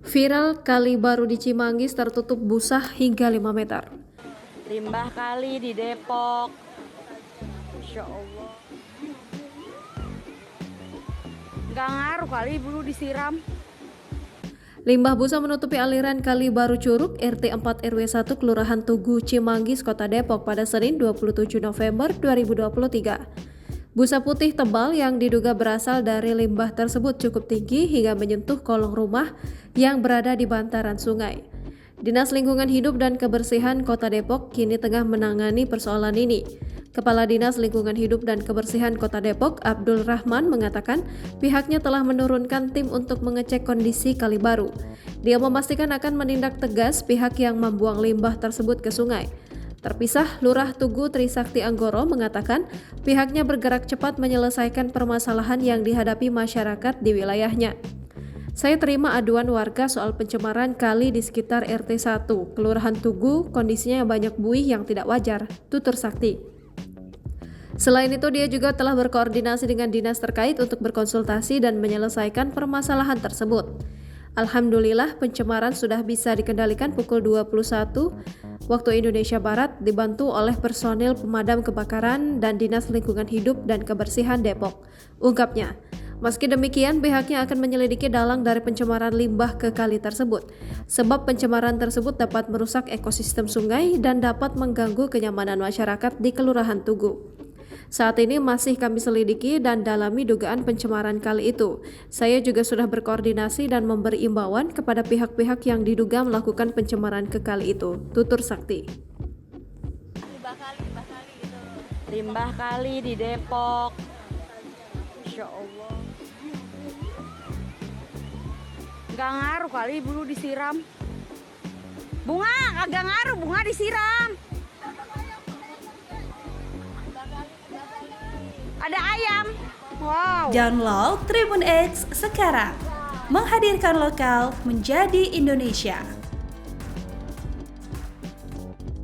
Viral, kali baru di Cimanggis tertutup busa hingga 5 meter. Limbah kali di Depok. Masya Allah. Gak ngaruh kali dulu disiram. Limbah busa menutupi aliran Kali Baru Curug RT 4 RW 1 Kelurahan Tugu Cimanggis, Kota Depok pada Senin 27 November 2023. Busa putih tebal yang diduga berasal dari limbah tersebut cukup tinggi hingga menyentuh kolong rumah yang berada di bantaran sungai. Dinas Lingkungan Hidup dan Kebersihan Kota Depok kini tengah menangani persoalan ini. Kepala Dinas Lingkungan Hidup dan Kebersihan Kota Depok, Abdul Rahman, mengatakan pihaknya telah menurunkan tim untuk mengecek kondisi Kali Baru. Dia memastikan akan menindak tegas pihak yang membuang limbah tersebut ke sungai. Terpisah, Lurah Tugu Trisakti Anggoro mengatakan pihaknya bergerak cepat menyelesaikan permasalahan yang dihadapi masyarakat di wilayahnya. Saya terima aduan warga soal pencemaran kali di sekitar RT 1, Kelurahan Tugu, kondisinya banyak buih yang tidak wajar, tutur Sakti. Selain itu, dia juga telah berkoordinasi dengan dinas terkait untuk berkonsultasi dan menyelesaikan permasalahan tersebut. Alhamdulillah, pencemaran sudah bisa dikendalikan pukul 21 waktu Indonesia Barat dibantu oleh personil pemadam kebakaran dan Dinas Lingkungan Hidup dan Kebersihan Depok, ungkapnya. Meski demikian, pihaknya akan menyelidiki dalang dari pencemaran limbah ke kali tersebut, sebab pencemaran tersebut dapat merusak ekosistem sungai dan dapat mengganggu kenyamanan masyarakat di Kelurahan Tugu. Saat ini masih kami selidiki dan dalami dugaan pencemaran kali itu. Saya juga sudah berkoordinasi dan memberi imbauan kepada pihak-pihak yang diduga melakukan pencemaran ke kali itu, tutur Sakti. Limbah kali di Depok. Masya Allah. Gak ngaruh kali dulu disiram. Bunga, agak ngaruh, bunga disiram. Ada ayam. Wow. Download Tribun X sekarang. Menghadirkan lokal menjadi Indonesia.